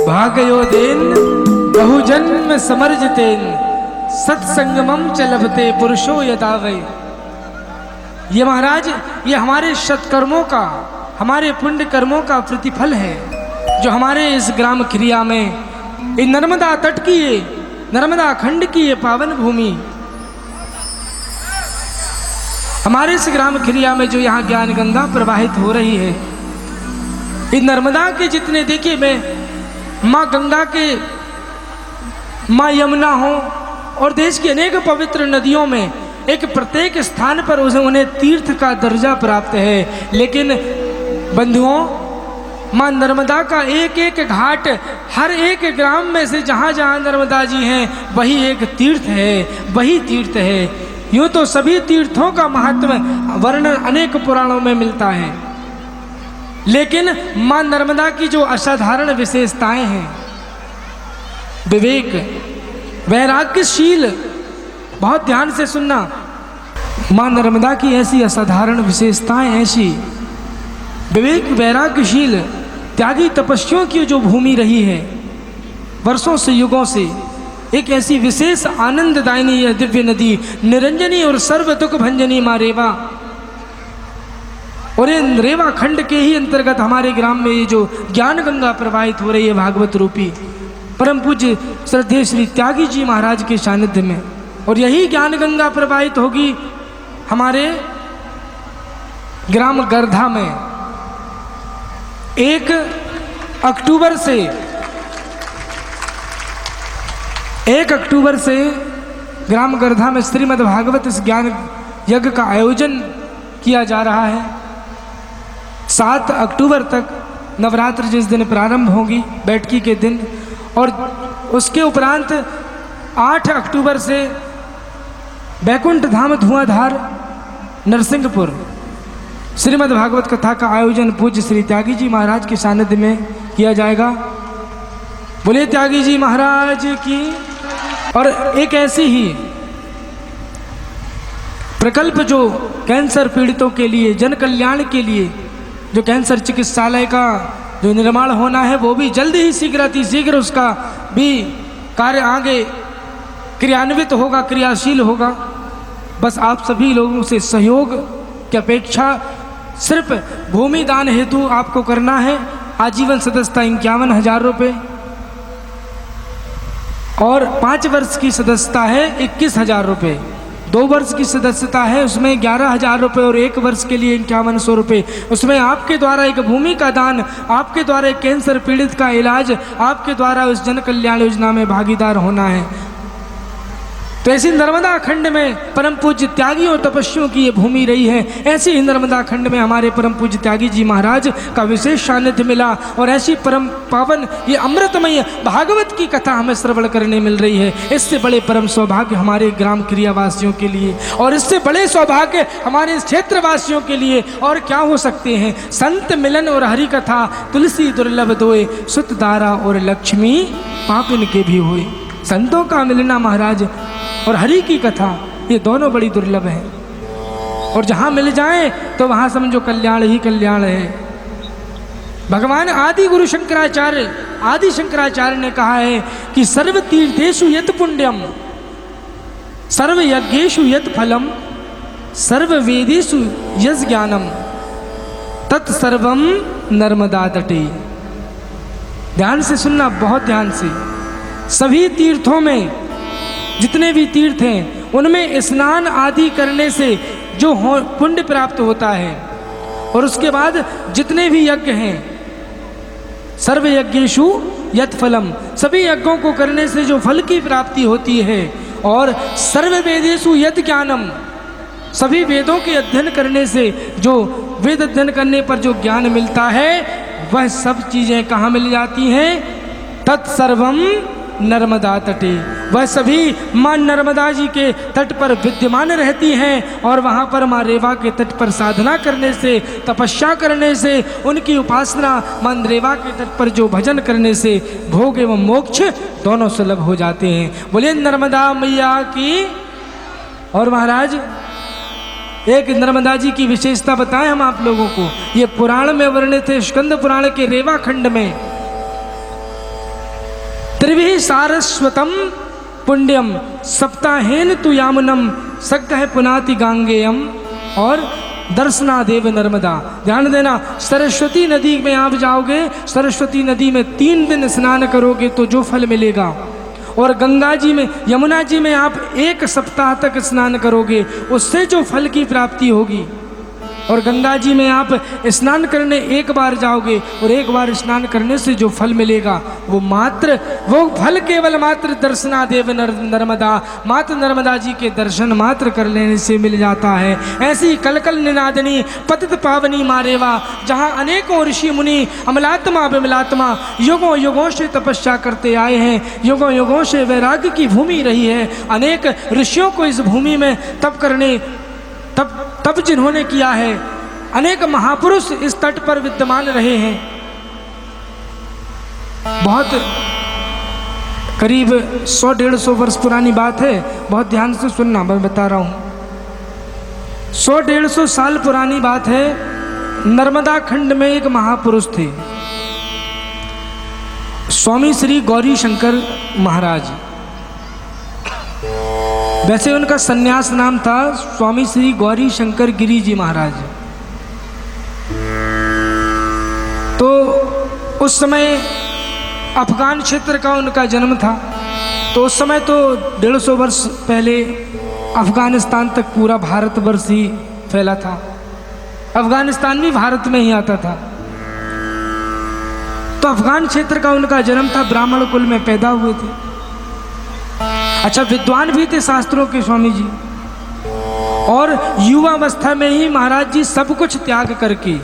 भागयो then बहुजन्म समर्जतेन सत्संगमम च लभते पुरुषो यदावै। ये महाराज, ये हमारे सत्कर्मों का, हमारे पुण्य कर्मों का प्रतिफल है जो हमारे इस ग्राम खिरिया में, ये नर्मदा तट की, ये नर्मदा खंड की ये पावन भूमि, हमारे इस ग्राम खिरिया में जो यहाँ ज्ञान गंगा प्रवाहित हो रही है, ये नर्मदा के जितने, देखिए मैं माँ गंगा के, माँ यमुना हो और देश की अनेक पवित्र नदियों में एक प्रत्येक स्थान पर उन्हें तीर्थ का दर्जा प्राप्त है, लेकिन बंधुओं माँ नर्मदा का एक एक घाट, हर एक ग्राम में से जहाँ जहाँ नर्मदा जी हैं वही एक तीर्थ है, वही तीर्थ है। यूँ तो सभी तीर्थों का महत्व वर्णन अनेक पुराणों में मिलता है, लेकिन माँ नर्मदा की जो असाधारण विशेषताएं हैं, विवेक वैराग्यशील, बहुत ध्यान से सुनना, माँ नर्मदा की ऐसी असाधारण विशेषताएं, ऐसी विवेक वैराग्यशील त्यागी तपस्वियों की जो भूमि रही है वर्षों से, युगों से, एक ऐसी विशेष आनंददायिनी यह दिव्य नदी निरंजनी और सर्व दुख भंजनी माँ रेवा, और इन रेवा खंड के ही अंतर्गत हमारे ग्राम में ये जो ज्ञान गंगा प्रवाहित हो रही है भागवत रूपी, परम पूज्य श्रद्धेय श्री त्यागी जी महाराज के सानिध्य में, और यही ज्ञान गंगा प्रवाहित होगी हमारे ग्राम गर्धा में 1 अक्टूबर से ग्राम गर्धा में श्रीमद् भागवत ज्ञान यज्ञ का आयोजन किया जा रहा है। 7 अक्टूबर तक नवरात्र जिस दिन प्रारंभ होगी बैठकी के दिन, और उसके उपरांत 8 अक्टूबर से बैकुंठ धाम धुआंधार नरसिंहपुर श्रीमद् भागवत कथा का आयोजन पूज्य श्री त्यागी जी महाराज के सानिध्य में किया जाएगा। बोले त्यागी जी महाराज की। और एक ऐसी ही प्रकल्प जो कैंसर पीड़ितों के लिए, जन कल्याण के लिए, जो कैंसर चिकित्सालय का जो निर्माण होना है वो भी जल्दी ही शीघ्र उसका भी कार्य आगे क्रियान्वित होगा, क्रियाशील होगा। बस आप सभी लोगों से सहयोग की अपेक्षा सिर्फ भूमि दान हेतु आपको करना है। आजीवन सदस्यता 51,000 रुपये और 5 वर्ष की सदस्यता है 21,000 रुपये। 2 वर्ष की सदस्यता है उसमें 11,000 रुपये और 1 वर्ष के लिए 5100 रुपये। उसमें आपके द्वारा एक भूमि का दान, आपके द्वारा एक कैंसर पीड़ित का इलाज, आपके द्वारा उस जन कल्याण योजना में भागीदार होना है। तो ऐसी नर्मदा खंड में परम पूज्य त्यागी और तपस्वियों की ये भूमि रही है, ऐसी ही नर्मदा खंड में हमारे परम पूज्य त्यागी जी महाराज का विशेष सानिध्य मिला, और ऐसी परम पावन ये अमृतमय भागवत की कथा हमें श्रवण करने मिल रही है। इससे बड़े परम सौभाग्य हमारे ग्राम क्रियावासियों के लिए, और इससे बड़े सौभाग्य हमारे इस क्षेत्रवासियों के लिए और क्या हो सकते हैं। संत मिलन और हरि कथा, तुलसी दुर्लभ दोए, सुत दारा और लक्ष्मी पापिन के भी हुए। संतों का मिलना महाराज और हरि की कथा, ये दोनों बड़ी दुर्लभ है, और जहाँ मिल जाए तो वहाँ समझो कल्याण ही कल्याण है। भगवान आदि गुरु आदि शंकराचार्य ने कहा है कि सर्व तीर्थेषु यत् पुण्यम, सर्व यज्ञेषु यत् फलम, सर्व वेदेषु यत् ज्ञानम, तत्सर्वम नर्मदा तटे। ध्यान से सुनना, बहुत ध्यान से। सभी तीर्थों में, जितने भी तीर्थ हैं उनमें स्नान आदि करने से जो पुण्य प्राप्त होता है, और उसके बाद जितने भी यज्ञ हैं, सर्व यज्ञेषु यत् फलम, सभी यज्ञों को करने से जो फल की प्राप्ति होती है, और सर्व वेदेषु यत् ज्ञानम, सभी वेदों के अध्ययन करने से जो वेद अध्ययन करने पर जो ज्ञान मिलता है, वह सब चीज़ें कहाँ मिल जाती हैं? तत्सर्वम नर्मदा तटे, वह सभी माँ नर्मदा जी के तट पर विद्यमान रहती हैं, और वहाँ पर माँ रेवा के तट पर साधना करने से, तपस्या करने से, उनकी उपासना, माँ रेवा के तट पर जो भजन करने से भोग एवं मोक्ष दोनों सुलभ हो जाते हैं। बोलिए नर्मदा मैया की। और महाराज एक नर्मदा जी की विशेषता बताएं हम आप लोगों को। ये पुराण में वर्णित है, स्कंद पुराण के रेवा खंड में त्रिभिः सारस्वतम पुण्यम सप्ताहेन तु यामनम सग्गह पुनाति गांगेयम और दर्शनादेव नर्मदा। ध्यान देना, सरस्वती नदी में आप जाओगे, सरस्वती नदी में 3 दिन स्नान करोगे तो जो फल मिलेगा, और गंगा जी में, यमुना जी में आप 1 सप्ताह तक स्नान करोगे उससे जो फल की प्राप्ति होगी, और गंगा जी में आप स्नान करने 1 बार जाओगे और 1 बार स्नान करने से जो फल मिलेगा वो फल केवल मात्र दर्शनादेव नर्मदा, मात्र नर्मदा जी के दर्शन मात्र कर लेने से मिल जाता है। ऐसी कलकल निनादनी पतित पावनी मारेवा, जहाँ अनेकों ऋषि मुनि अमलात्मा विमलात्मा युगों युगों से तपस्या करते आए हैं, युगों युगों से वैराग्य की भूमि रही है। अनेक ऋषियों को इस भूमि में तप जिन्होंने किया है, अनेक महापुरुष इस तट पर विद्यमान रहे हैं। बहुत करीब 100-150 वर्ष पुरानी बात है, बहुत ध्यान से सुनना, मैं बता रहा हूं। 100-150 साल पुरानी बात है। नर्मदा खंड में एक महापुरुष थे, स्वामी श्री गौरी शंकर महाराज। वैसे उनका सन्यास नाम था स्वामी श्री गौरी शंकर गिरी जी महाराज। तो उस समय अफगान क्षेत्र का उनका जन्म था। तो उस समय तो 150 वर्ष पहले अफगानिस्तान तक पूरा भारतवर्ष ही फैला था। अफगानिस्तान भी भारत में ही आता था। तो अफगान क्षेत्र का उनका जन्म था, ब्राह्मण कुल में पैदा हुए थे। अच्छा, विद्वान भी थे शास्त्रों के स्वामी जी, और युवावस्था में ही महाराज जी सब कुछ त्याग करके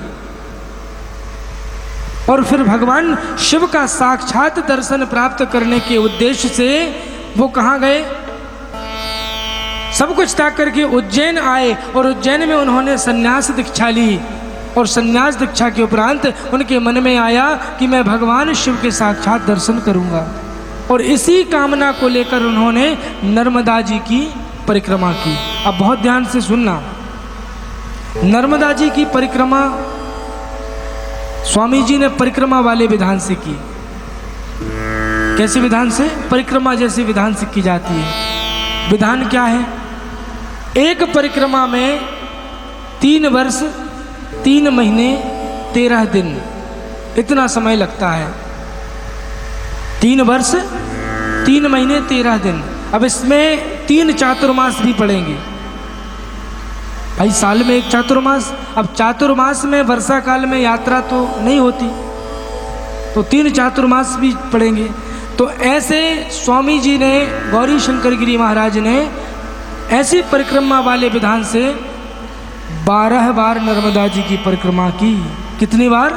और फिर भगवान शिव का साक्षात दर्शन प्राप्त करने के उद्देश्य से वो कहाँ गए? सब कुछ त्याग करके उज्जैन आए, और उज्जैन में उन्होंने संन्यास दीक्षा ली। और संन्यास दीक्षा के उपरांत उनके मन में आया कि मैं भगवान शिव के साक्षात दर्शन करूंगा, और इसी कामना को लेकर उन्होंने नर्मदा जी की परिक्रमा की। अब बहुत ध्यान से सुनना, नर्मदा जी की परिक्रमा स्वामी जी ने परिक्रमा वाले विधान से की। कैसे विधान से? परिक्रमा जैसे विधान से की जाती है। विधान क्या है? एक परिक्रमा में 3 वर्ष 3 महीने 13 दिन इतना समय लगता है। 3 वर्ष 3 महीने 13 दिन। अब इसमें 3 चातुर्मास भी पड़ेंगे भाई, साल में 1 चातुर्मास। अब चातुर्मास में वर्षा काल में यात्रा तो नहीं होती, तो 3 चातुर्मास भी पड़ेंगे। तो ऐसे स्वामी जी ने, गौरी शंकर गिरी महाराज ने ऐसी परिक्रमा वाले विधान से 12 बार नर्मदा जी की परिक्रमा की। कितनी बार?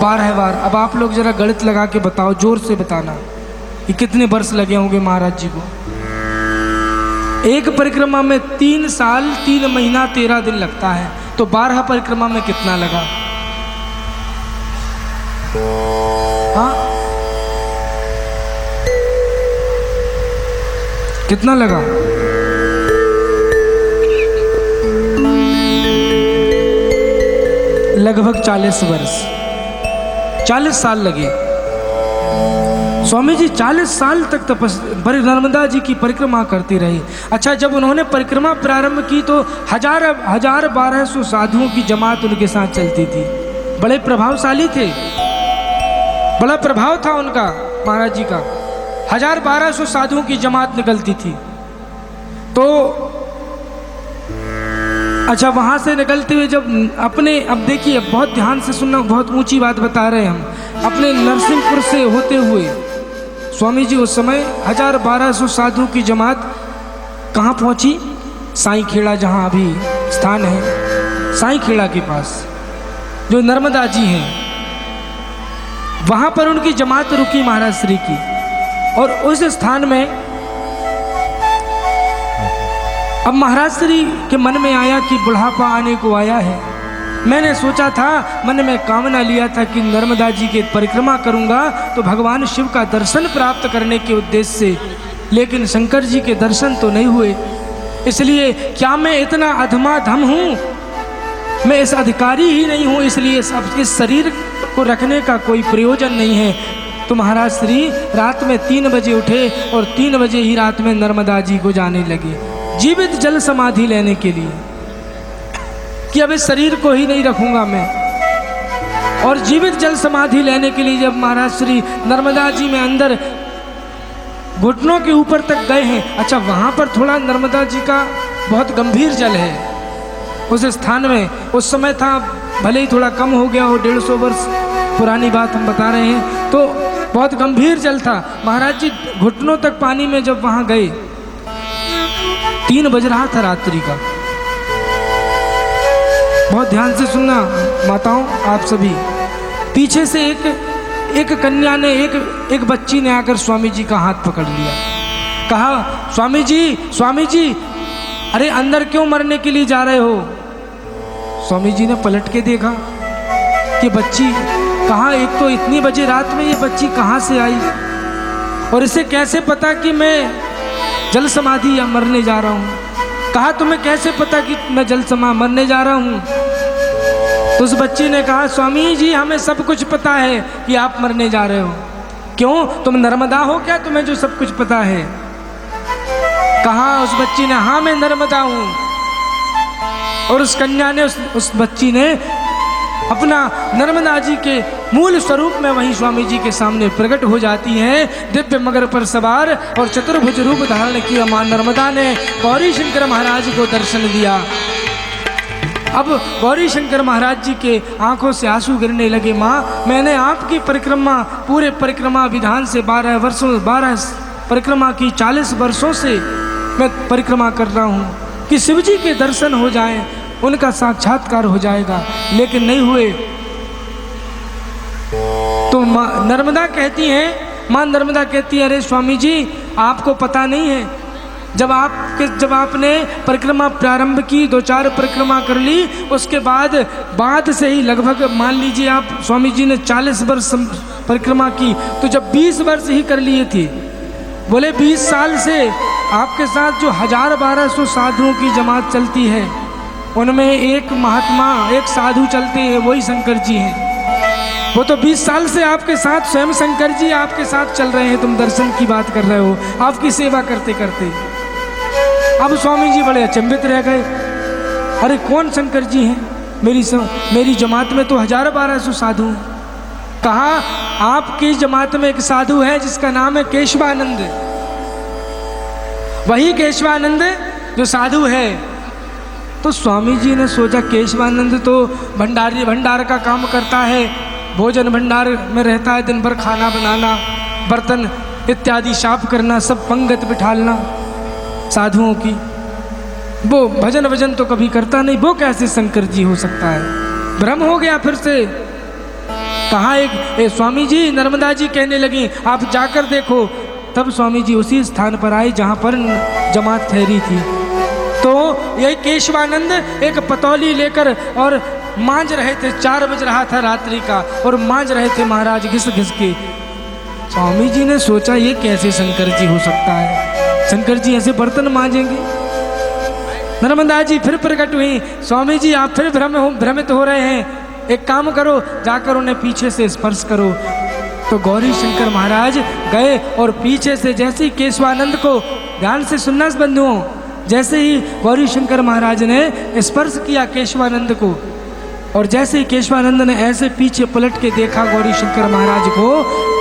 12 बार। अब आप लोग जरा गणित लगा के बताओ, जोर से बताना कि कितने वर्ष लगे होंगे महाराज जी को। एक परिक्रमा में 3 साल 3 महीना 13 दिन लगता है, तो 12 परिक्रमा में कितना लगा? हाँ, कितना लगा? लगभग 40 वर्ष, 40 साल लगे। स्वामी जी 40 साल तक नर्मदा जी की परिक्रमा करते रहे। अच्छा, जब उन्होंने परिक्रमा प्रारंभ की तो 1200 साधुओं की जमात उनके साथ चलती थी। बड़े प्रभावशाली थे, बड़ा प्रभाव था उनका महाराज जी का। 1200 साधुओं की जमात निकलती थी। तो अच्छा, वहाँ से निकलते हुए जब अपने, अब देखिए बहुत ध्यान से सुनना, बहुत ऊंची बात बता रहे हैं हम। अपने नरसिंहपुर से होते हुए स्वामी जी उस समय 1200 साधुओं की जमात कहाँ पहुँची? साईं खेड़ा, जहाँ अभी स्थान है साईं खेड़ा के पास, जो नर्मदा जी हैं, वहाँ पर उनकी जमात रुकी महाराज श्री की। और उस स्थान में अब महाराज श्री के मन में आया कि बुढ़ापा आने को आया है। मैंने सोचा था, मन में कामना लिया था कि नर्मदा जी की परिक्रमा करूंगा तो भगवान शिव का दर्शन प्राप्त करने के उद्देश्य से, लेकिन शंकर जी के दर्शन तो नहीं हुए। इसलिए क्या मैं इतना अधमाधम हूँ? मैं इस अधिकारी ही नहीं हूँ, इसलिए इस शरीर को रखने का कोई प्रयोजन नहीं है। तो महाराज श्री रात में 3 बजे उठे और 3 बजे ही रात में नर्मदा जी को जाने लगे जीवित जल समाधि लेने के लिए कि अब इस शरीर को ही नहीं रखूंगा मैं। और जीवित जल समाधि लेने के लिए जब महाराज श्री नर्मदा जी में अंदर घुटनों के ऊपर तक गए हैं, अच्छा वहाँ पर थोड़ा नर्मदा जी का बहुत गंभीर जल है उस स्थान में, उस समय था, भले ही थोड़ा कम हो गया हो, 150 वर्ष पुरानी बात हम बता रहे हैं, तो बहुत गंभीर जल था। महाराज जी घुटनों तक पानी में जब वहाँ गए, 3 बज रहा था रात्रि का। बहुत ध्यान से सुनना माताओं आप सभी। पीछे से एक कन्या ने एक बच्ची ने आकर स्वामी जी का हाथ पकड़ लिया, कहा स्वामी जी अरे अंदर क्यों मरने के लिए जा रहे हो? स्वामी जी ने पलट के देखा कि बच्ची कहाँ, एक तो इतनी बजे रात में ये बच्ची कहाँ से आई और इसे कैसे पता कि मैं जल समाधि या मरने जा रहा हूँ? कहा तुम्हें कैसे पता कि मैं मरने जा रहा हूँ? तो उस बच्ची ने कहा स्वामी जी हमें सब कुछ पता है कि आप मरने जा रहे हो। क्यों, तुम नर्मदा हो क्या, तुम्हें जो सब कुछ पता है? कहा उस बच्ची ने हाँ मैं नर्मदा हूँ। और उस कन्या ने उस बच्ची ने अपना नर्मदा जी के मूल स्वरूप में वहीं स्वामी जी के सामने प्रकट हो जाती है। दिव्य मगर पर सवार और चतुर्भुज रूप धारण किया मां नर्मदा ने गौरी शंकर महाराज को दर्शन दिया। अब गौरी शंकर महाराज जी के आंखों से आंसू गिरने लगे। माँ मैंने आपकी परिक्रमा पूरे परिक्रमा विधान से 12 परिक्रमा की, 40 वर्षों से मैं परिक्रमा कर रहा हूँ कि शिव जी के दर्शन हो जाएं, उनका साक्षात्कार हो जाएगा, लेकिन नहीं हुए। तो माँ नर्मदा कहती है अरे स्वामी जी आपको पता नहीं है, जब आपने परिक्रमा प्रारंभ की, 2-4 परिक्रमा कर ली, उसके बाद से ही लगभग मान लीजिए आप स्वामी जी ने 40 वर्ष परिक्रमा की, तो जब 20 वर्ष ही कर लिए थे, बोले 20 साल से आपके साथ जो 1000-1200 साधुओं की जमात चलती है, उनमें एक महात्मा, एक साधु चलते हैं, वही शंकर जी हैं। वो तो 20 साल से आपके साथ, स्वयं शंकर जी आपके साथ चल रहे हैं, तुम दर्शन की बात कर रहे हो, आपकी सेवा करते करते। अब स्वामी जी बड़े अचंभित रह गए, अरे कौन शंकर जी हैं? मेरी जमात में तो 1000-1200 साधु हैं। कहा आपकी जमात में एक साधु है जिसका नाम है केशवानंद, वही केशवानंद जो साधु है। तो स्वामी जी ने सोचा केशवानंद तो भंडार का काम करता है, भोजन भंडार में रहता है, दिन भर खाना बनाना, बर्तन इत्यादि साफ करना, सब पंगत बिठालना साधुओं की, वो भजन तो कभी करता नहीं, वो कैसे शंकर जी हो सकता है? भ्रम हो गया फिर से। कहा एक स्वामी जी, नर्मदा जी कहने लगी आप जाकर देखो। तब स्वामी जी उसी स्थान पर आए जहाँ पर जमात ठहरी थी। तो यही केशवानंद एक पतौली लेकर और मांझ रहे थे, 4 बज रहा था रात्रि का, और मांझ रहे थे महाराज घिस घिस के। स्वामी जी ने सोचा ये कैसे शंकर जी हो सकता है, शंकर जी ऐसे बर्तन मांझेंगे? नर्मदा जी फिर प्रकट हुई, स्वामी जी आप फिर भ्रमित हो रहे हैं, एक काम करो, जाकर उन्हें पीछे से स्पर्श करो। तो गौरी शंकर महाराज गए और पीछे से जैसे ही केशवानंद को, ध्यान से सुनना बंधुओं, जैसे ही गौरी शंकर महाराज ने स्पर्श किया केशवानंद को, और जैसे ही केशवानंद ने ऐसे पीछे पलट के देखा गौरी शंकर महाराज को,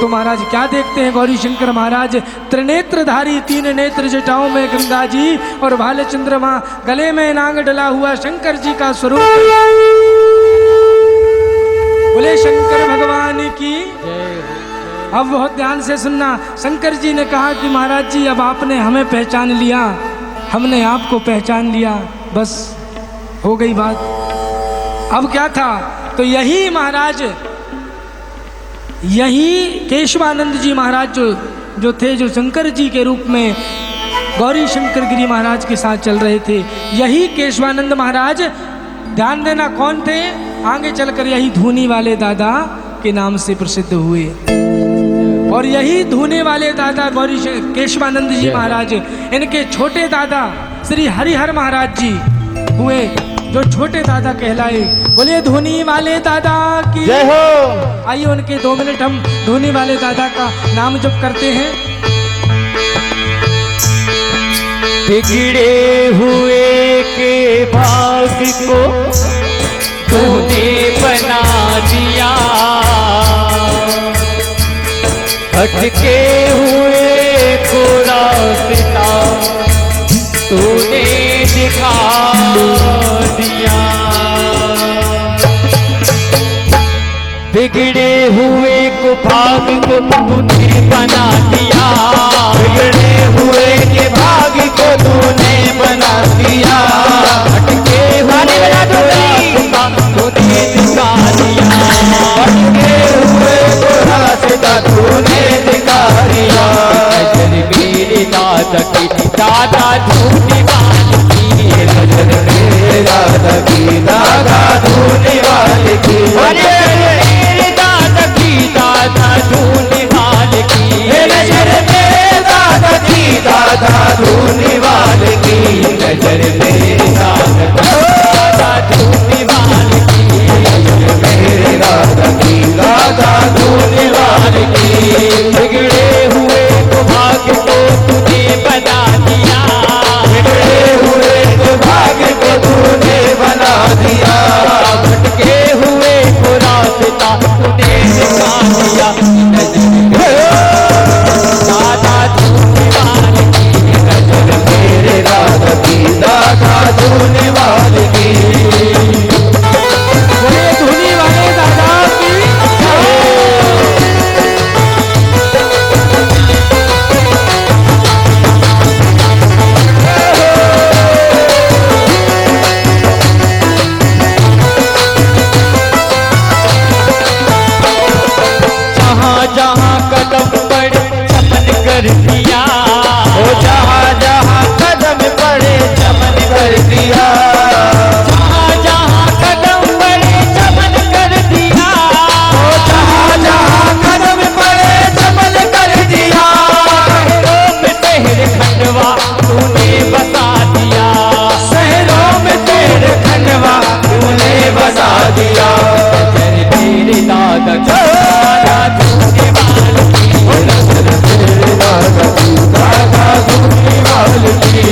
तो महाराज क्या देखते हैं गौरी शंकर महाराज? त्रिनेत्रधारी, 3 नेत्र जटाओं में गंगा जी और भाले चंद्रमा, गले में नाग डला हुआ शंकर जी का स्वरूप। बोले शंकर भगवान की। अब बहुत ध्यान से सुनना, शंकर जी ने कहा कि महाराज जी अब आपने हमें पहचान लिया, हमने आपको पहचान लिया, बस हो गई बात। अब क्या था? तो यही महाराज, यही केशवानंद जी महाराज जो थे, जो शंकर जी के रूप में गौरी शंकर गिरी महाराज के साथ चल रहे थे, यही केशवानंद महाराज, ध्यान देना कौन थे? आगे चलकर यही धूनी वाले दादा के नाम से प्रसिद्ध हुए। और यही धूने वाले दादा गौरी केशवानंद जी महाराज, इनके छोटे दादा श्री हरिहर महाराज जी हुए। जो छोटे दादा कहलाए। बोलिए धूनी वाले दादा की जय हो। आइए उनके 2 मिनट हम धूनी वाले दादा का नाम जप करते हैं। बिगड़े हुए के भाग को तूने बना दिया, भटके हुए को रास्ता तूने दिखा दिया। बिगड़े हुए को भाग को तूने बना दिया, बिगड़े हुए के भाग को तूने बना दिया, भटके हुए को रास्ता तूने दिखा दिया, भटके हुए को रास्ता तूने दिखा दिया। नजर मेरे दादा की दादा धूनी वाली की, नजर मेरे दादा की दादा धूनी वाली की, मेरे दादा की दादा धूनी वाली की, नजर मेरे दादा की दादा धूनी वाली की, नजर मेरे दादा धूनी वाली की, नजर मेरे दादा की दादा धूनी वाली की। बिगड़े हुए को भाग को तूने बना दिया, बिगड़े हुए को भाग को तूने बना दिया, भटके हुए को रास्ता तूने दिखा दिया। दादा धूनी वाली की, नजर मेरे दादा की दादा धूनी वाली की। बोलिए धूनी वाले दादा की जहाँ जहाँ कदम पड़े चमन कर दिया, ओ जहाँ जहाँ कदम पड़े चमन कर दिया, जहाँ जहाँ कदम पड़े चमन कर दिया, ओ जहाँ जहाँ कदम पड़े चमन कर दिया। शहरों में तेरे खंडवा तूने बसा दिया, शहरों में तेरे खंडवा तूने बसा दिया। तेरे दादा दादा धूनी वाली की, नजर मेरे दादा की दादा धूनी वाली की।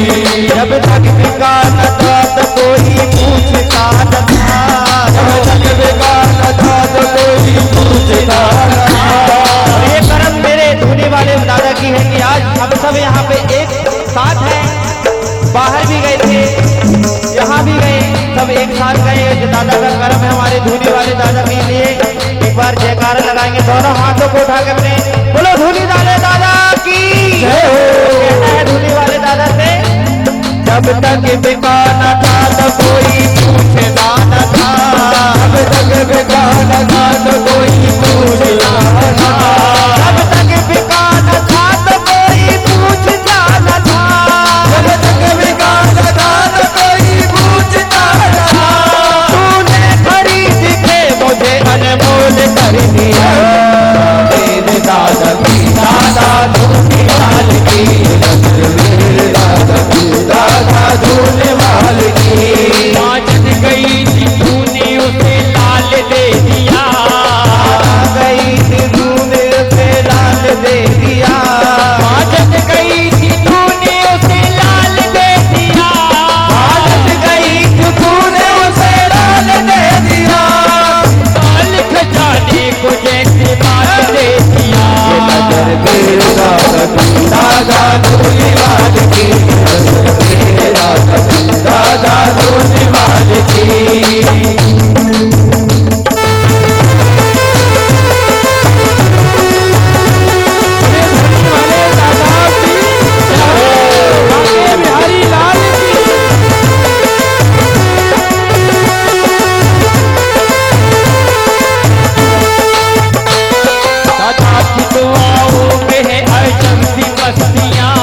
जब तक बिका न था तो कोई पूछता न था, जब तक बिका न था तो कोई पूछता न था। ये कर्म मेरे धूनी वाले दादा की है कि आज हम सब यहाँ पे एक साथ हैं। बाहर भी गए थे, यहाँ भी गए, सब एक साथ गए। जो दादा का कर्म है हमारे धूनी वाले दादा के लिए एक बार जयकारा लगाएंगे, दोनों हाथों को उठा के अपने बोलो धूनी वाले दादा की जय हो। कहना है धूनी वाले दादा से, जब तक बिका न था तो कोई पूछता न था, जब तक बिका न था तो कोई पूछता न था, जब तक बिका न था तो कोई पूछता न था, जब तक बिका न था तो कोई पूछता न था। तूने खरीद के मुझे अनमोल कर दिया, मेरे दादा की दादा धूनी वाली की, नजर मेरे दादा की दादा धूनी वाली की। माजन गई थी तूने उसे लाल दे दिया, गई थी तूने उसे लाल दे दिया, माजन गई थी तूने उसे लाल दे दिया, माजन गई थी तूने उसे लाल दे दिया। लाल खजाने को जैसे माल दे दिया, नजर मेरे दादा की दादा धूनी वाली की, नजर मेरे दादा की दादा धूनी वाली की। बिहारी लाल की दादा की दुआओं में है अजब सी मस्तियाँ,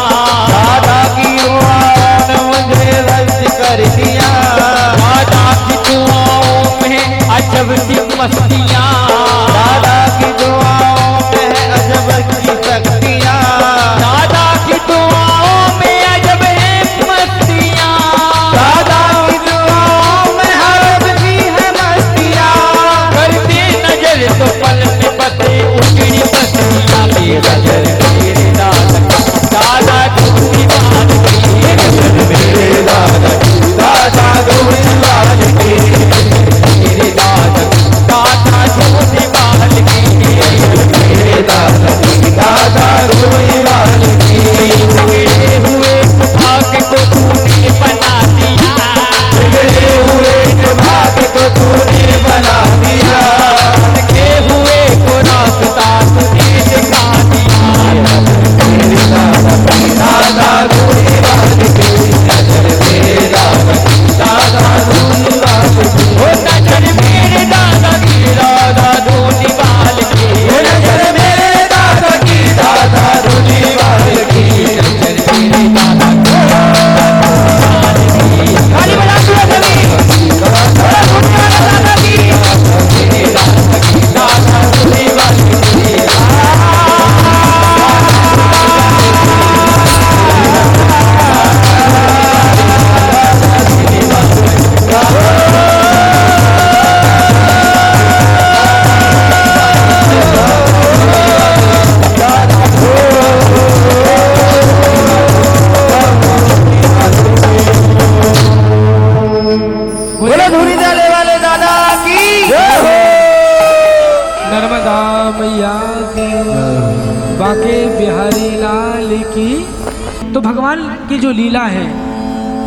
बाके बिहारी लाल की। तो भगवान की जो लीला है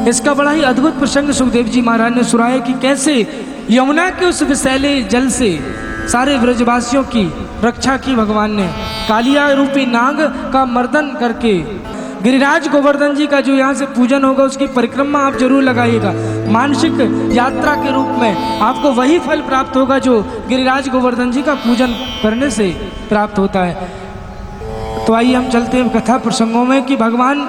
इसका बड़ा ही अद्भुत प्रसंग सुखदेव जी महाराज ने सुनाया कि कैसे यमुना के उस विषैले जल से सारे ब्रजवासियों की रक्षा की भगवान ने। कालिया रूपी नाग का मर्दन करके गिरिराज गोवर्धन जी का जो यहाँ से पूजन होगा उसकी परिक्रमा आप जरूर लगाइएगा। मानसिक यात्रा के रूप में आपको वही फल प्राप्त होगा जो गिरिराज गोवर्धन जी का पूजन करने से प्राप्त होता है। तो आइए हम चलते हैं कथा प्रसंगों में कि भगवान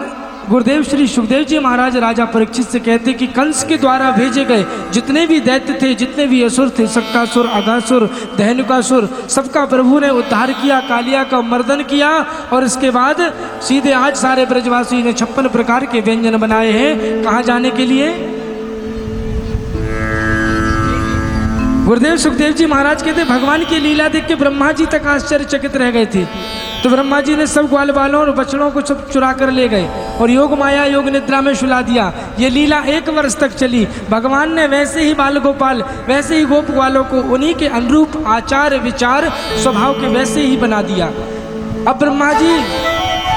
गुरुदेव श्री सुखदेव जी महाराज राजा परीक्षित से कहते कि कंस के द्वारा भेजे गए जितने भी दैत्य थे, जितने भी असुर थे, सक्कासुर, अघासुर, दहनुकासुर, सबका प्रभु ने उद्धार किया, कालिया का मर्दन किया। और इसके बाद सीधे आज सारे ब्रजवासी ने 56 प्रकार के व्यंजन बनाए हैं। कहाँ जाने के लिए? गुरुदेव सुखदेव जी महाराज कहते भगवान की लीला देख के ब्रह्मा जी तक आश्चर्यचकित रह गए थे। तो ब्रह्मा जी ने सब ग्वाल बालों और बछड़ों को सब चुरा कर ले गए और योग माया योग निद्रा में सुला दिया। ये लीला 1 वर्ष तक चली। भगवान ने वैसे ही बाल गोपाल, वैसे ही गोप ग्वालों को उन्हीं के अनुरूप आचार विचार स्वभाव के वैसे ही बना दिया। अब ब्रह्मा जी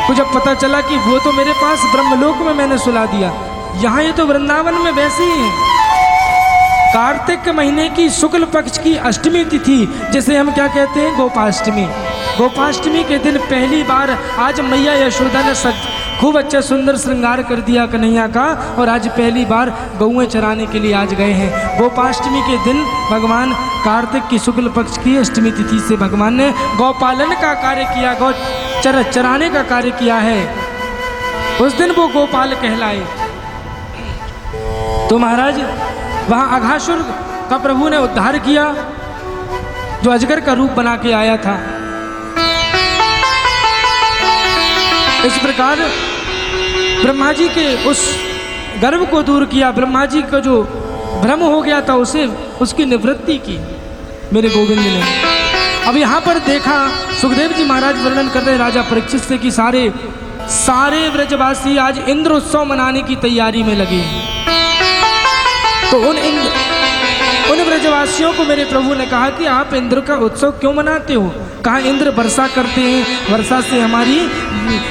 को जब पता चला कि वो तो मेरे पास ब्रह्मलोक में मैंने सुला दिया, यहाँ ये तो वृंदावन में वैसे ही है। कार्तिक महीने की शुक्ल पक्ष की अष्टमी तिथि, जिसे हम क्या कहते हैं, गोपाष्टमी। गोपाष्टमी के दिन पहली बार आज मैया यशोदा ने खूब अच्छा सुंदर श्रृंगार कर दिया कन्हैया का, और आज पहली बार गौएं चराने के लिए आज गए हैं। गोपाष्टमी के दिन भगवान कार्तिक की शुक्ल पक्ष की अष्टमी तिथि से भगवान ने गौपालन का कार्य किया, गौ चराने का कार्य किया है। उस दिन वो गोपाल कहलाए। तो महाराज वहाँ अघासुर का प्रभु ने उद्धार किया, जो अजगर का रूप बना के आया था। इस प्रकार ब्रह्मा जी के उस गर्व को दूर किया, ब्रह्मा जी का जो भ्रम हो गया था उसे उसकी निवृत्ति की मेरे गोविंद ने। अब यहाँ पर देखा सुखदेव जी महाराज वर्णन कर रहे राजा परीक्षित से कि सारे ब्रजवासी आज इंद्र उत्सव मनाने की तैयारी में लगे हैं। तो उन ब्रजवासियों को मेरे प्रभु ने कहा कि आप इंद्र का उत्सव क्यों मनाते हो? कहा इंद्र वर्षा करते हैं, वर्षा से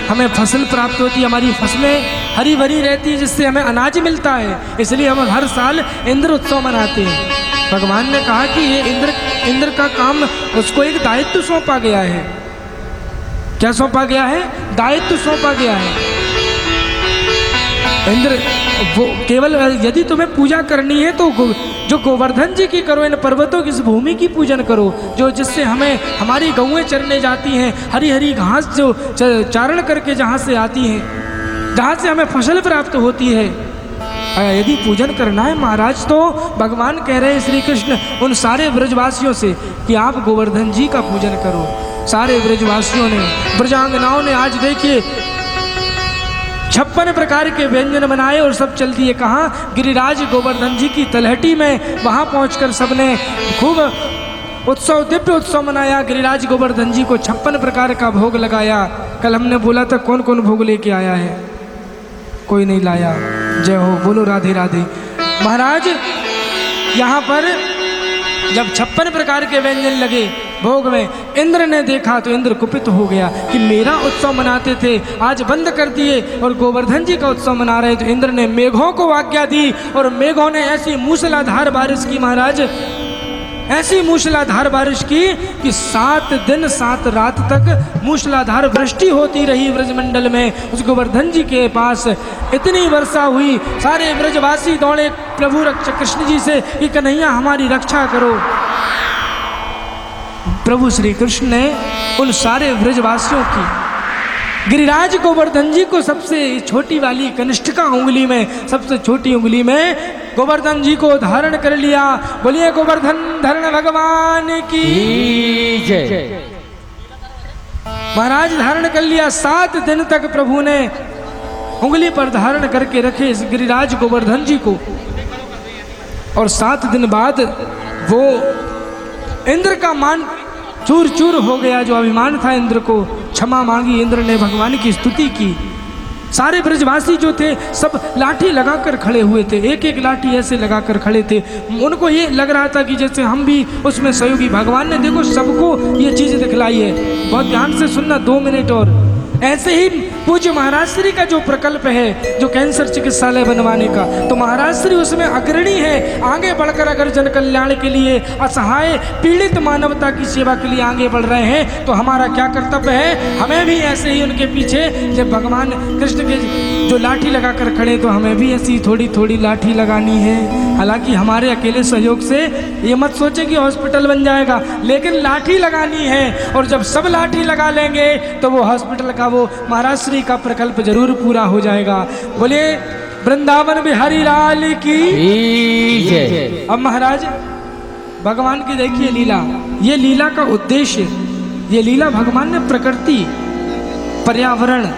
हमें फसल प्राप्त होती है, हमारी फसलें हरी भरी रहती है, जिससे हमें अनाज मिलता है, इसलिए हम हर साल इंद्र उत्सव मनाते हैं। भगवान ने कहा कि ये इंद्र का काम, उसको एक दायित्व सौंपा गया है। क्या सौंपा गया है? दायित्व सौंपा गया है। इंद्र वो केवल यदि तुम्हें पूजा करनी है तो जो गोवर्धन जी की करो, इन पर्वतों की, इस भूमि की पूजन करो, जो जिससे हमारी गौएं चरने जाती हैं, हरी हरी घास जो चारण करके जहाँ से आती हैं, जहाँ से हमें फसल प्राप्त होती है। यदि पूजन करना है महाराज, तो भगवान कह रहे हैं श्री कृष्ण उन सारे ब्रजवासियों से कि आप गोवर्धन जी का पूजन करो। सारे ब्रजवासियों ने, ब्रजांगनाओं ने आज देखिए 56 प्रकार के व्यंजन बनाए और सब चल दिए कहाँ? गिरिराज गोवर्धन जी की तलहटी में। वहाँ पहुंचकर सबने खूब उत्सव, दिव्य उत्सव मनाया। गिरिराज गोवर्धन जी को 56 प्रकार का भोग लगाया। कल हमने बोला था कौन कौन भोग लेके आया है? कोई नहीं लाया। जय हो, बोलो राधे राधे। महाराज यहाँ पर जब 56 प्रकार के व्यंजन लगे भोग में, इंद्र ने देखा तो इंद्र कुपित हो गया कि मेरा उत्सव मनाते थे, आज बंद कर दिए और गोवर्धन जी का उत्सव मना रहे। तो इंद्र ने मेघों को आज्ञा दी और मेघों ने ऐसी मूसलाधार बारिश की महाराज, ऐसी मूसलाधार बारिश की कि 7 दिन 7 रात तक मूसलाधार वृष्टि होती रही ब्रजमंडल में। उस गोवर्धन जी के पास इतनी वर्षा हुई, सारे ब्रजवासी दौड़े प्रभु रक्षक कृष्ण जी से कि कन्हैया हमारी रक्षा करो। प्रभु श्री कृष्ण ने उन सारे ब्रजवासियों की, गिरिराज गोवर्धन जी को सबसे छोटी वाली कनिष्ठिका उंगली में, सबसे छोटी उंगली में गोवर्धन जी को धारण कर लिया। बोलिए गोवर्धन धरण भगवान की जय। महाराज धारण कर लिया। 7 दिन तक प्रभु ने उंगली पर धारण करके रखे इस गिरिराज गोवर्धन जी को, और 7 दिन बाद वो इंद्र का मान चूर चूर हो गया। जो अभिमान था इंद्र को, क्षमा मांगी इंद्र ने, भगवान की स्तुति की। सारे ब्रजवासी जो थे सब लाठी लगाकर खड़े हुए थे, एक एक लाठी ऐसे लगाकर खड़े थे। उनको ये लग रहा था कि जैसे हम भी उसमें सहयोगी। भगवान ने देखो सबको ये चीज़ दिखलाई है। बहुत ध्यान से सुनना, 2 मिनट और। ऐसे ही पूज्य महाराज श्री का जो प्रकल्प है जो कैंसर चिकित्सालय बनवाने का, तो महाराज श्री उसमें अग्रणी है। आगे बढ़कर अगर जन कल्याण के लिए, असहाय पीड़ित मानवता की सेवा के लिए आगे बढ़ रहे हैं, तो हमारा क्या कर्तव्य है? हमें भी ऐसे ही उनके पीछे, जब भगवान कृष्ण के जो लाठी लगाकर खड़े, तो हमें भी ऐसी थोड़ी थोड़ी लाठी लगानी है। हालांकि हमारे अकेले सहयोग से ये मत सोचे कि हॉस्पिटल बन जाएगा, लेकिन लाठी लगानी है। और जब सब लाठी लगा लेंगे तो वो हॉस्पिटल का, वो महाराज श्री का प्रकल्प जरूर पूरा हो जाएगा। बोले वृंदावन बिहारी लाल की जय। अब महाराज भगवान की देखिए लीला, ये लीला का उद्देश्य, ये लीला भगवान ने प्रकृति, पर्यावरण,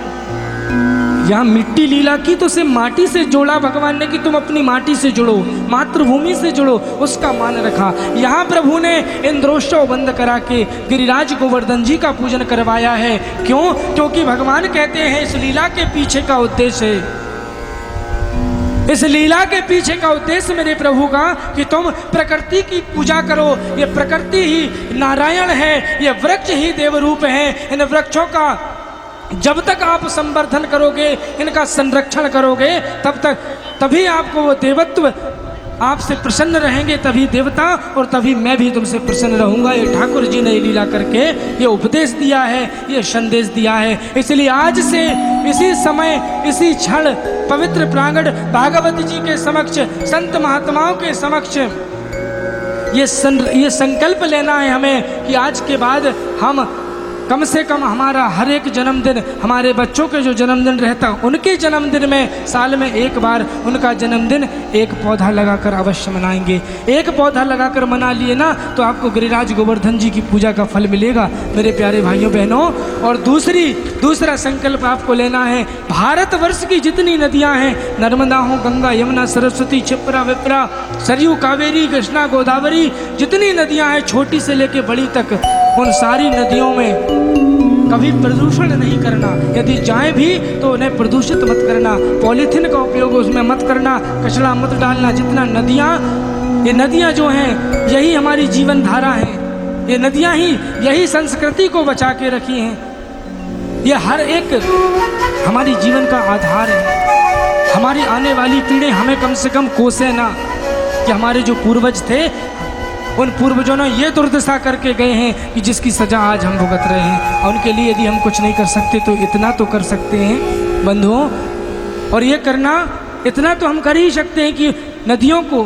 यहाँ मिट्टी लीला की तो सिर्फ माटी से जोड़ा भगवान ने कि तुम अपनी माटी से जुड़ो, मातृभूमि से जुड़ो, उसका मान रखा। यहाँ प्रभु ने इंद्रोत्सव बंद करा के गिरिराज गोवर्धन जी का पूजन करवाया है। क्यों? क्योंकि भगवान कहते हैं इस लीला के पीछे का उद्देश्य है, इस लीला के पीछे का उद्देश्य मेरे प्रभु का कि तुम प्रकृति की पूजा करो। ये प्रकृति ही नारायण है, ये वृक्ष ही देवरूप है। इन वृक्षों का जब तक आप संवर्धन करोगे, इनका संरक्षण करोगे, तभी आपको वो देवत्व, आपसे प्रसन्न रहेंगे, तभी देवता और तभी मैं भी तुमसे प्रसन्न रहूंगा। ये ठाकुर जी ने लीला करके ये उपदेश दिया है, ये संदेश दिया है। इसलिए आज से इसी समय, इसी क्षण पवित्र प्रांगण भागवत जी के समक्ष, संत महात्माओं के समक्ष ये संकल्प लेना है हमें कि आज के बाद हम कम से कम हमारा हर एक जन्मदिन, हमारे बच्चों के जो जन्मदिन रहता, उनके जन्मदिन में साल में एक बार उनका जन्मदिन एक पौधा लगाकर अवश्य मनाएंगे। एक पौधा लगाकर मना लिए ना तो आपको गिरिराज गोवर्धन जी की पूजा का फल मिलेगा मेरे प्यारे भाइयों बहनों। और दूसरा संकल्प आपको लेना है, भारतवर्ष की जितनी नदियाँ हैं, नर्मदा हो, गंगा, यमुना, सरस्वती, क्षिप्रा, विप्रा, सरयू, कावेरी, कृष्णा, गोदावरी, जितनी नदियाँ हैं छोटी से लेके बड़ी तक, उन सारी नदियों में कभी प्रदूषण नहीं करना। यदि जाए भी तो उन्हें प्रदूषित मत करना, पॉलीथीन का उपयोग उसमें मत करना, कचरा मत डालना। जितना नदियाँ, ये नदियाँ जो हैं यही हमारी जीवन धारा है, ये नदियाँ ही यही संस्कृति को बचा के रखी हैं। ये हर एक हमारी जीवन का आधार है। हमारी आने वाली पीढ़ी हमें कम से कम कोसे ना कि हमारे जो पूर्वज थे, उन पूर्वजों ने ये दुर्दशा करके गए हैं कि जिसकी सजा आज हम भुगत रहे हैं। और उनके लिए यदि हम कुछ नहीं कर सकते तो इतना तो कर सकते हैं बंधुओं। और ये करना, इतना तो हम कर ही सकते हैं कि नदियों को,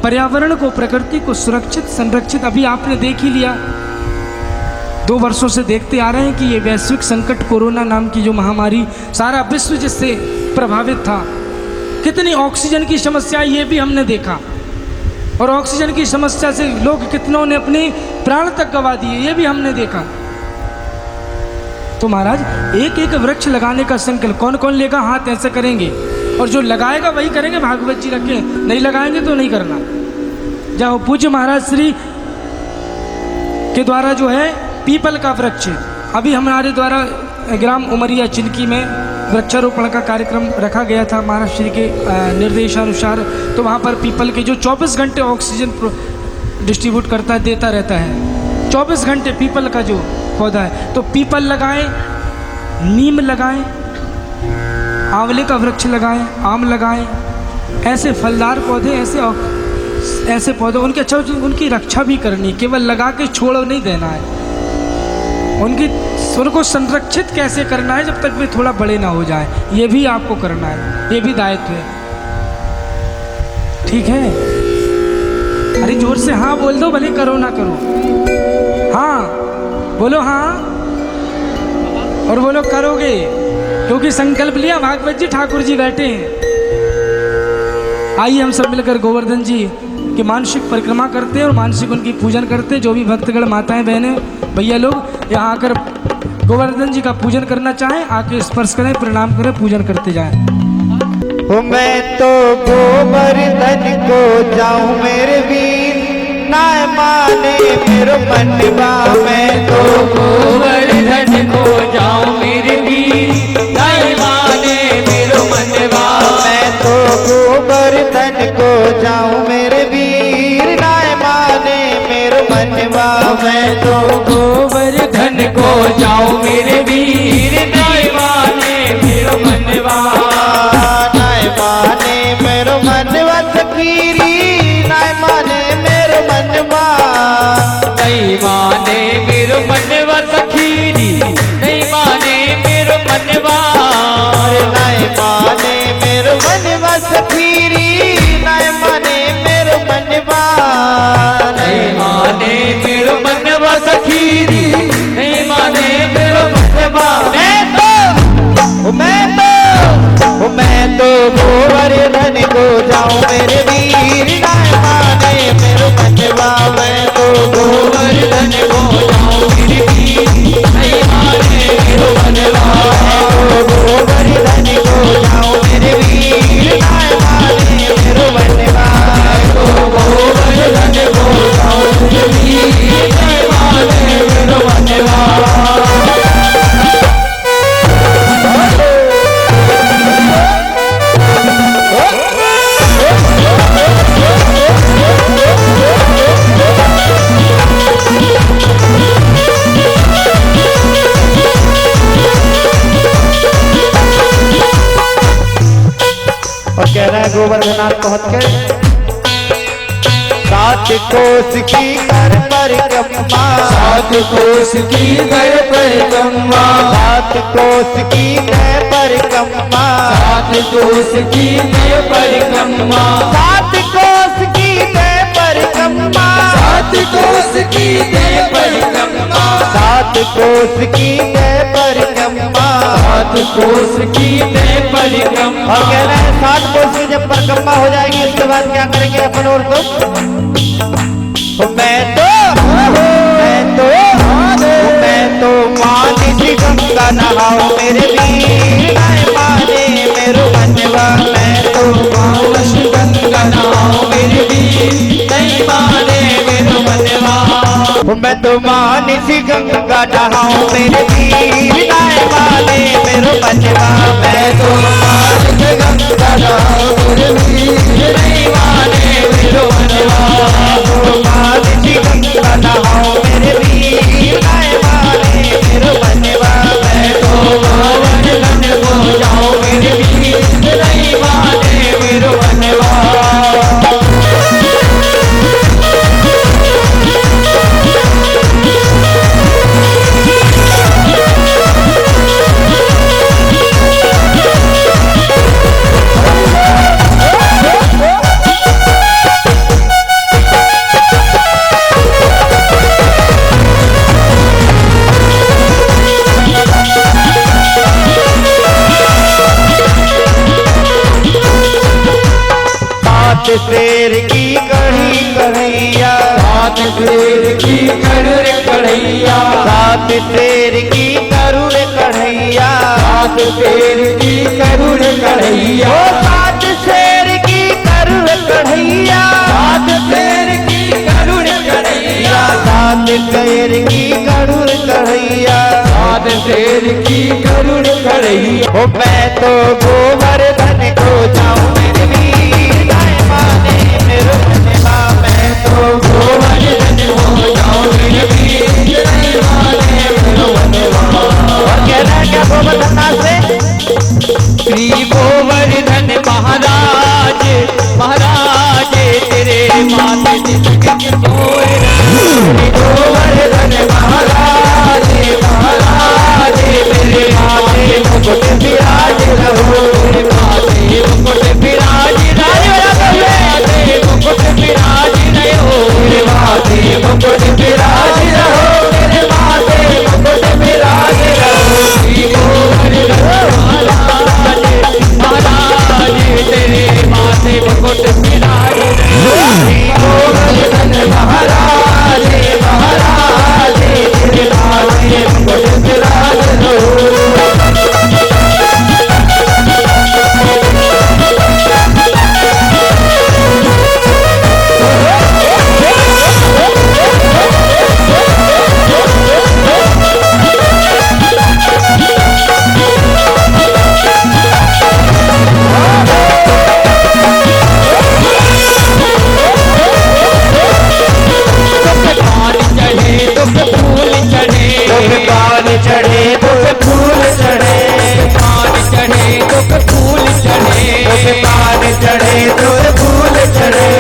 पर्यावरण को, प्रकृति को सुरक्षित, संरक्षित। अभी आपने देख ही लिया, 2 वर्षों से देखते आ रहे हैं कि ये वैश्विक संकट कोरोना नाम की जो महामारी, सारा विश्व जिससे प्रभावित था, कितनी ऑक्सीजन की समस्या, ये भी हमने देखा। और ऑक्सीजन की समस्या से लोग कितनों ने अपने प्राण तक गंवा दिए, ये भी हमने देखा। तो महाराज एक एक वृक्ष लगाने का संकल्प कौन कौन लेगा? हाथ ऐसे करेंगे, और जो लगाएगा वही करेंगे। भागवत जी रखे, नहीं लगाएंगे तो नहीं करना। जाओ, पूज्य महाराज श्री के द्वारा जो है पीपल का वृक्ष, अभी हमारे द्वारा ग्राम उमरिया चिल्की में वृक्षारोपण का कार्यक्रम रखा गया था महाराज श्री के निर्देशानुसार। तो वहाँ पर पीपल के जो 24 घंटे ऑक्सीजन डिस्ट्रीब्यूट करता है, देता रहता है 24 घंटे, पीपल का जो पौधा है। तो पीपल लगाएं, नीम लगाएं, आंवले का वृक्ष लगाएं, आम लगाएं, ऐसे फलदार पौधे, ऐसे पौधे उनके अच्छा, उनकी रक्षा भी करनी, केवल लगा के छोड़ नहीं देना है। उनको संरक्षित कैसे करना है जब तक वे थोड़ा बड़े ना हो जाए, ये भी आपको करना है, ये भी दायित्व है। ठीक है? अरे जोर से हाँ बोल दो, भले करो ना करो। हाँ बोलो, हाँ, और बोलो करोगे, क्योंकि संकल्प लिया। भागवत जी ठाकुर जी बैठे हैं। आइए हम सब मिलकर गोवर्धन जी की मानसिक परिक्रमा करते हैं और मानसिक उनकी पूजन करते हैं। जो भी भक्तगण, माताएं, बहनें, भैया लोग यहाँ आकर गोवर्धन जी का पूजन करना चाहें, आके स्पर्श करें, प्रणाम करें, पूजन करते जाएं। मैं तो गोवर्धन को जाऊं मेरे वीर, ना माने मेरो मनवा। मैं तो गोवर्धन को जाऊं मेरे वीर, ना माने गोवर्धनाथ पहुंच कर सात कोस की कर परिक्रमा, सात कोस की कर परिक्रमा, सात कोस की कर परिक्रमा, सात कोस की परिक्रमा, सात कोस की कर परिक्रमा, सात कोस की परिक्रमा, सात कोस की कर परिक्रमा। सात कोस की परिक्रमा। और कह रहे हैं 7 कोस की जब परिक्रमा हो जाएगी उसके बाद क्या करेंगे अपन और मैं तो मानी सी गंगा नहाओ मेरे वीर माने मेरो बनवा। मैं तो मानसी गंगा नहाओ मेरे वीर नहीं माने मेरो बनवा। मैं तो मानी सी गंगा नहाओ मेरे वीर माने मेरो बनवा। मैं तो मानसी गंगा नहाओ मेरे वीर नहीं माने मेरो बनवा। मानी सी गंगा नहाओ मेरे वीर माने मेरो बनवा। मैं तो गोवर्धन को जाओ मेरे वीर नहीं माने मेरो बनवा। शेर की कढ़ी कढ़ैया, सात शेर की करुण कढ़ैया, सात शेर की करुण कढ़ैया, सात शेर की करुण कढ़ैया, सात शेर की करुण कढ़ैया, सात शेर की करुण कढ़ैया, सात शेर की करुण कढ़ैया, सात शेर की करुण कढ़ैया। ओ मैं तो गोवर्धन को जाऊं मेरे वीर माने मेरो बनवा। मैं तो गोवर्धन हो जाओ मेरे वीर नहीं माने मेरो बनवा। और कहना क्या गोवर्धन से श्री गोवर्धन महाराज महाराज तेरे माथे जिसके सोए श्री गोवर्धन महाराज महाराज तेरे माथे मुकुट विराज रहो। तेरे माथे मुकुट विराज माथे मुकुट विराज रहो। तेरे माथे मुकुट विराज रहो। तेरे माथे मुकुट विराज रहो। श्री गोवर्धन महाराज तेरे माथे मुकुट विराज रहो। श्री गोवर्धन महाराज महाराज तेरे माथे मुकुट विराज रहो। चढ़े दुख फूल चढ़े, पान चढ़े दुख फूल चढ़े, पान चढ़े दुख फूल चढ़े,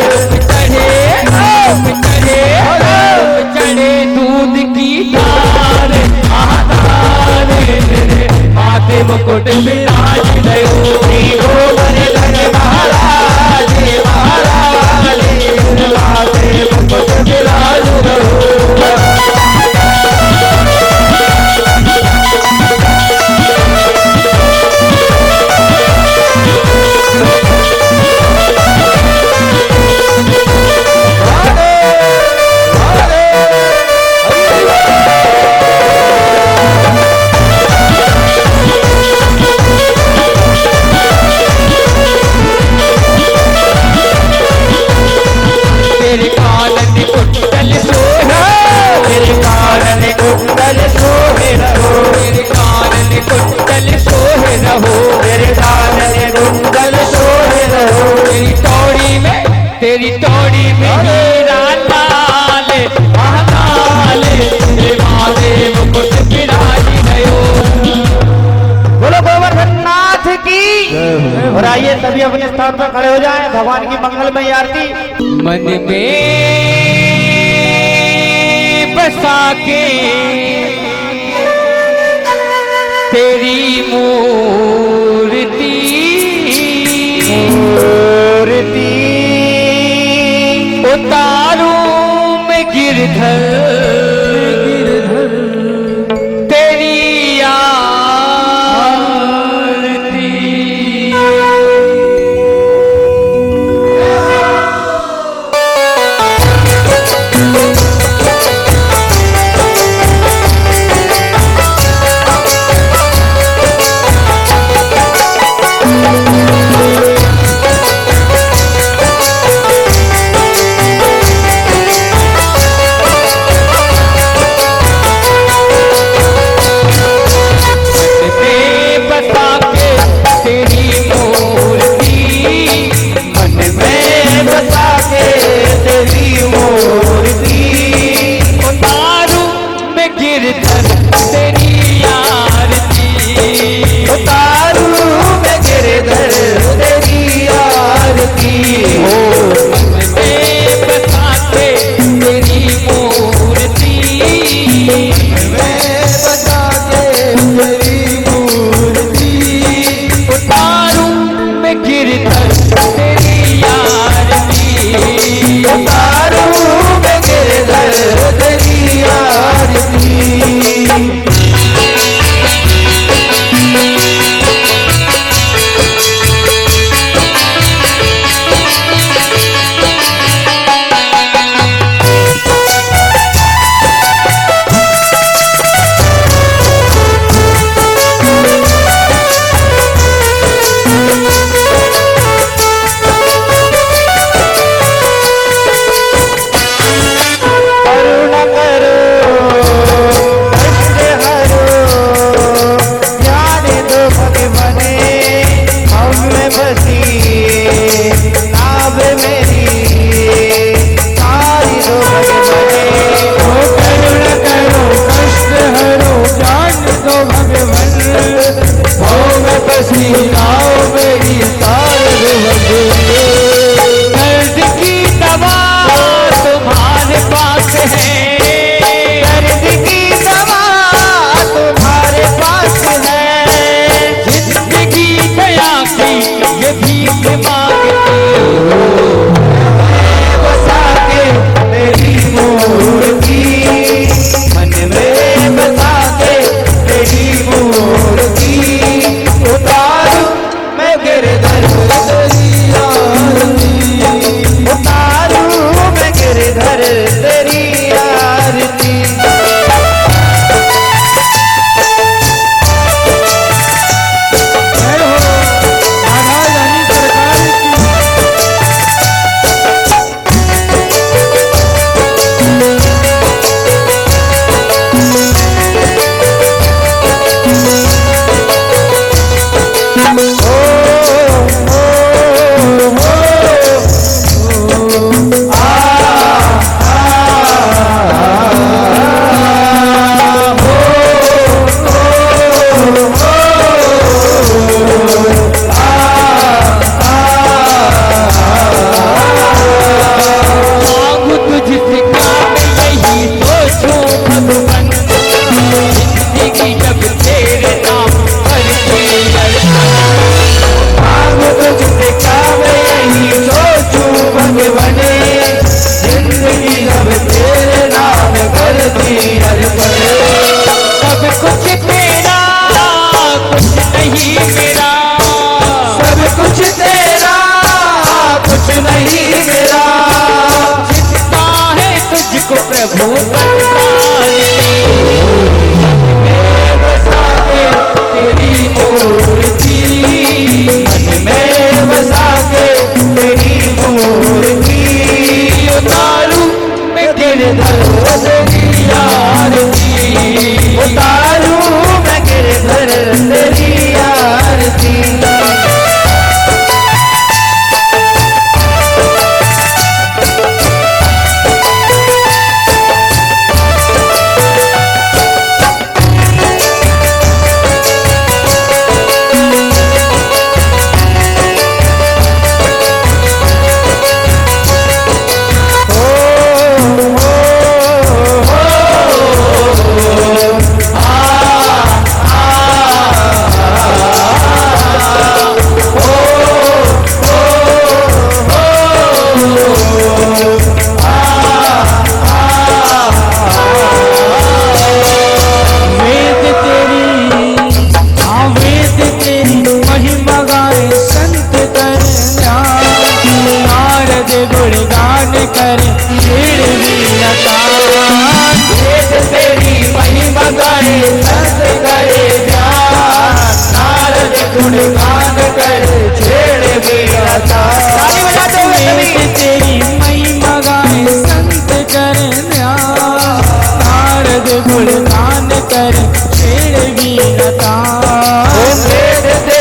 चढ़े दूध की धार आधार तेरे माथे मुकुट विराज रहो। श्री गोवर्धन महाराज महाराज तेरे माथे मुकुट विराज रहो। तेरे कानन कुट और आइए सभी अपने स्थान पर खड़े हो जाएं, भगवान की मंगलमय आरती। मन में बसा के तेरी मूर्ति उतारूं मैं गिरधर तेरी आरती।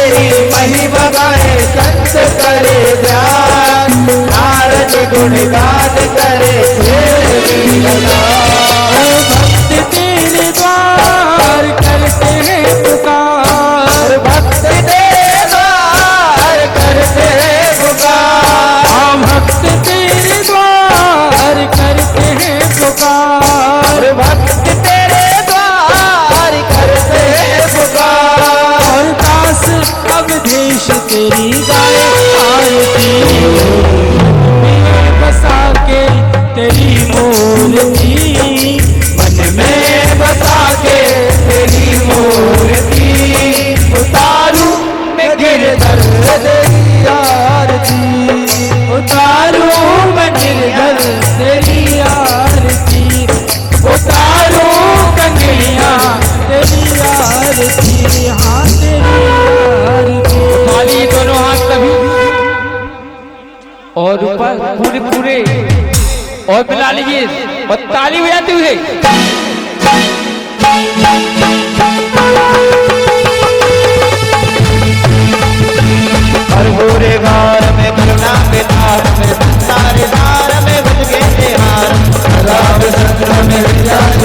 तेरी महिमा गाए संत करे ध्यान, नारद गुण गान करे भक्त तेरे द्वार करते हैं पुकार, भक्त तेरे द्वार करते हैं पुकार, भक्त तेरे द्वार करते हैं पुकार, भक्त तेरे द्वार करते हैं पुकार। और दास अवधेश तेरी गाए आरती, में बसा के तेरी मूर्ति, मन में बसा के तेरी मूर्ति, उतारू मैं गिरधर तेरी आरती, उतारू मैं गिरधर तेरी आरती, उतारू कन्हैया तेरी आरती, हाँ तेरी आरती। खाली दोनों हाथ कभी और ऊपर पूरे पूरे और मिला लीजिए और ताली बजाते हुए। हर भोरे गार में करुणा के तार में संसारे धार में बज गए हार, राम चंद्र में विराज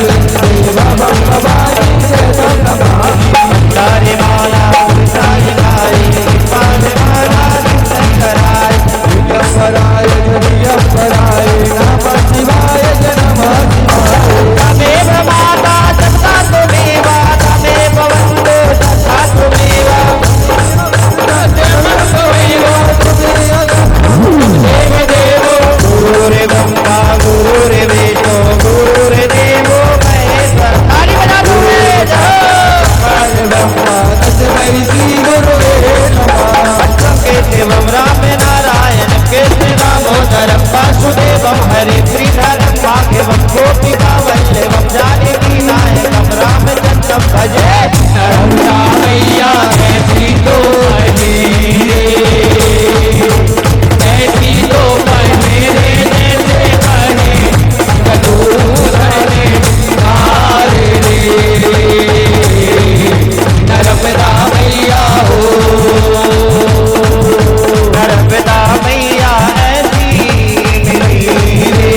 बाबा भवानी जय तारे माला सारी गाई, पान माला कराए कराए कराए नमः शिवाय नमः शिवाय। तमेव माता जगता तुमेवा, तमेव वन्दे जगता तुमेवा, गुरुर्ब्रह्मा गुरुर्विष्णु गुरुर्देवो महेश्वर। ताली बजा दो ब्रह्मा तस्मै श्री गुरुवे नमः। केशवं राम नारायण केशव दामोदरं वासुदेवं हरे श्रीधरं भाग्यवं गोपिका वल्लभं जानकी नायकं रामचन्द्रं भजे। मैया ऐसी तो ऐसी तो मेरे जैसे बने कदूधरे हारे रे, नर्मदा मैया हो, नर्मदा मैया ऐसी मिली रे,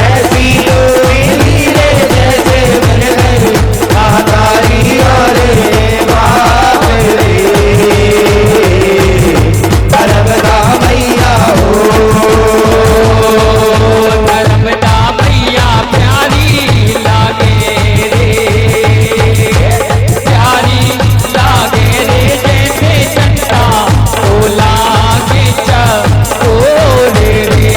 ऐसी तो मिली रे जैसे बनकर महातारी और बाप रे, नर्मदा मैया हो, नर्मदा मैया प्यारी लागे रे, प्यारी लागे रे जैसे चंदा ओ लागे चकोरे रे,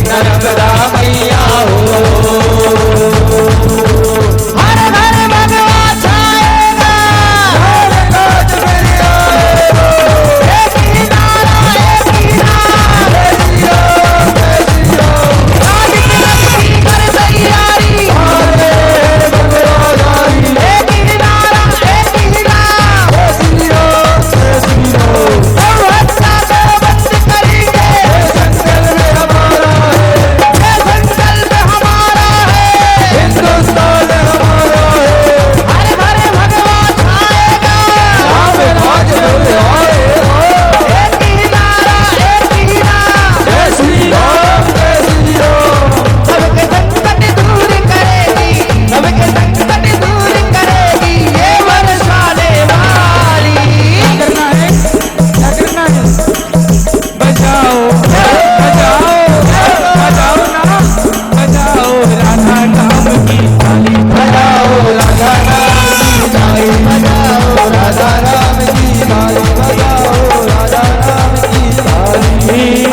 नर्मदा मैया हो। हर घर भगवा छाएगा, हर काज में आएगा, एक ही नारा एक ही नाम, राज की कर तैयारी, एक ही नारा एक ही नाम, हम हत्या को बंद करेंगे, संकल्प हमारा है, संकल्प हमारा है, हिंदुस्तान हमारा है। हरे हरे भगवा छाएगा, राम राज आएगा, एक ही नारा एक ही नाम, जय श्री राम जय श्री राम। सबके संकट दूर करेगी, सबके संकट दूर करेगी ये वर्षाने वाली। करना है क्या करना है? बजाओ बजाओ बजाओ ना, बजाओ राधा नाम की ताली, बजाओ राधा राम की ताली, बजाओ राधा राम की ताली, बजाओ राधा राम की ताली।